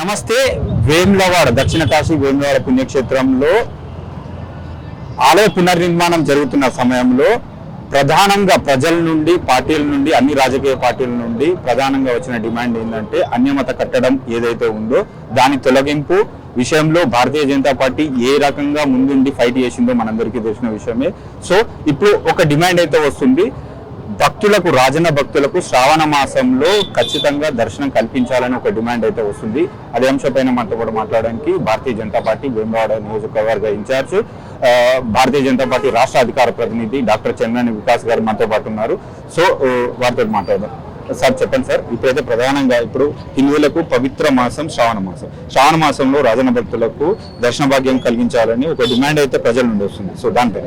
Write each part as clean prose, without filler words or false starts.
నమస్తే. వేములవాడ దక్షిణ కాశీ వేములవాడ పుణ్యక్షేత్రంలో ఆలయ పునర్నిర్మాణం జరుగుతున్న సమయంలో ప్రధానంగా ప్రజల నుండి, పార్టీల నుండి, అన్ని రాజకీయ పార్టీల నుండి ప్రధానంగా వచ్చిన డిమాండ్ ఏంటంటే అన్యమత కట్టడం ఏదైతే ఉందో దాని తొలగింపు విషయంలో భారతీయ జనతా పార్టీ ఏ రకంగా ముందుండి ఫైట్ చేసిందో మనందరికీ తెలిసిన విషయమే. సో ఇప్పుడు ఒక డిమాండ్ అయితే వస్తుంది, భక్తులకు, రాజన్న భక్తులకు శ్రావణ మాసంలో ఖచ్చితంగా దర్శనం కల్పించాలని ఒక డిమాండ్ అయితే వస్తుంది. అదే అంశంపైన మనతో కూడా మాట్లాడడానికి భారతీయ జనతా పార్టీ వేములవాడ నియోజకవర్గ ఇన్ఛార్జ్, భారతీయ జనతా పార్టీ రాష్ట్ర అధికార ప్రతినిధి డాక్టర్ చంద్రని వికాస్ గారు మనతో పాటు ఉన్నారు. సో వారితో మాట్లాడదాం. సార్ చెప్పండి సార్, ఇప్పుడైతే ప్రధానంగా ఇప్పుడు హిందువులకు పవిత్ర మాసం శ్రావణ మాసంలో రాజన్న భక్తులకు దర్శన భాగ్యం కలిగించాలని ఒక డిమాండ్ అయితే ప్రజల నుండి వస్తుంది. సో దానిపై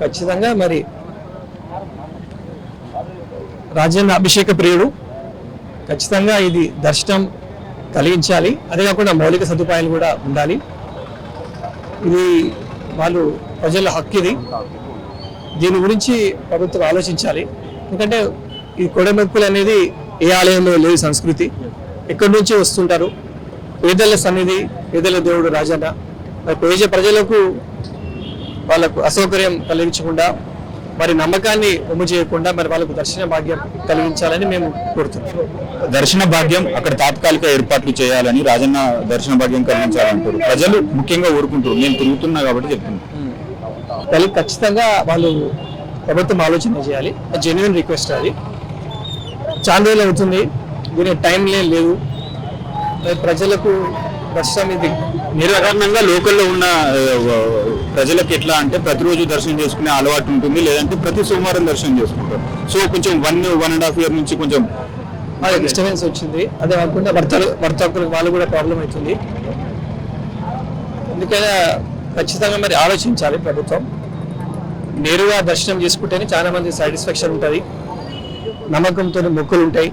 ఖచ్చితంగా మరి రాజన్న అభిషేక ప్రియుడు, ఖచ్చితంగా ఇది దర్శనం కలిగించాలి. అదే కాకుండా మౌలిక సదుపాయాలు కూడా ఉండాలి. ఇది వాళ్ళు ప్రజల హక్కు. ఇది దీని గురించి ప్రభుత్వం ఆలోచించాలి. ఎందుకంటే ఈ కొడమెక్కులు అనేది ఏ ఆలయంలో లేదు సంస్కృతి. ఎక్కడి నుంచి వస్తుంటారు. పేదల సన్నిధి, పేదల దేవుడు రాజన్న. పేద ప్రజలకు వాళ్ళకు అసౌకర్యం కలిగించకుండా, మరి నమ్మకాన్ని ఒమ్ము చేయకుండా మరి వాళ్ళకు దర్శన భాగ్యం కలిగించాలని మేము కోరుతున్నాం. దర్శన భాగ్యం అక్కడ తాత్కాలిక ఏర్పాట్లు చేయాలని, రాజన్న దర్శన భాగ్యం కలిగించాలంటారు. ప్రజలు ముఖ్యంగా ఊరుకుంటారు. నేను తిరుగుతున్నా కాబట్టి చెప్తున్నాను. ఖచ్చితంగా వాళ్ళు ప్రభుత్వం ఆలోచన చేయాలి. Genuine request. అది చాలా రోజులు అవుతుంది, దీని టైం లేదు. ప్రజలకు దర్శనం ఇది నిర్వహణంగా లోకల్లో ఉన్న ప్రజలకు ఎట్లా అంటే ప్రతిరోజు దర్శనం చేసుకునే అలవాటు ఉంటుంది, లేదంటే ప్రతి సోమవారం దర్శనం చేసుకుంటారు. సో కొంచెం 1.5 years నుంచి కొంచెం డిస్టర్బెన్స్ వచ్చింది. అదే కాకుండా వర్తకులకు వాళ్ళు కూడా ప్రాబ్లం అవుతుంది. అందుకనే ఖచ్చితంగా మరి ఆలోచించాలి ప్రభుత్వం. నేరుగా దర్శనం చేసుకుంటేనే చాలా మంది సాటిస్ఫాక్షన్ ఉంటుంది, నమ్మకంతో మొక్కులు ఉంటాయి.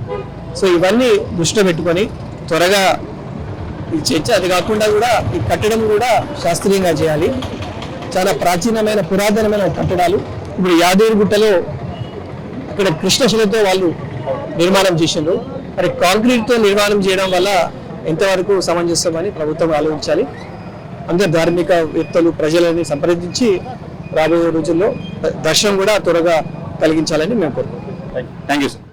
సో ఇవన్నీ దృష్టిలో పెట్టుకొని త్వరగా ఇది చేయించి, అది కాకుండా కూడా ఈ కట్టడం కూడా శాస్త్రీయంగా చేయాలి. చాలా ప్రాచీనమైన పురాతనమైన కట్టడాలు. ఇప్పుడు యాదగిరిగుట్టలో అక్కడ కృష్ణశిలతో వాళ్ళు నిర్మాణం చేసిండ్రు. మరి కాంక్రీట్తో నిర్మాణం చేయడం వల్ల ఎంతవరకు సమంజసమని ప్రభుత్వం ఆలోచించాలి. అందరు ధార్మికవేత్తలు, ప్రజలని సంప్రదించి రాబోయే రోజుల్లో దర్శనం కూడా త్వరగా కలిగించాలని మేము కోరుకుంటున్నాం. Thank you sir.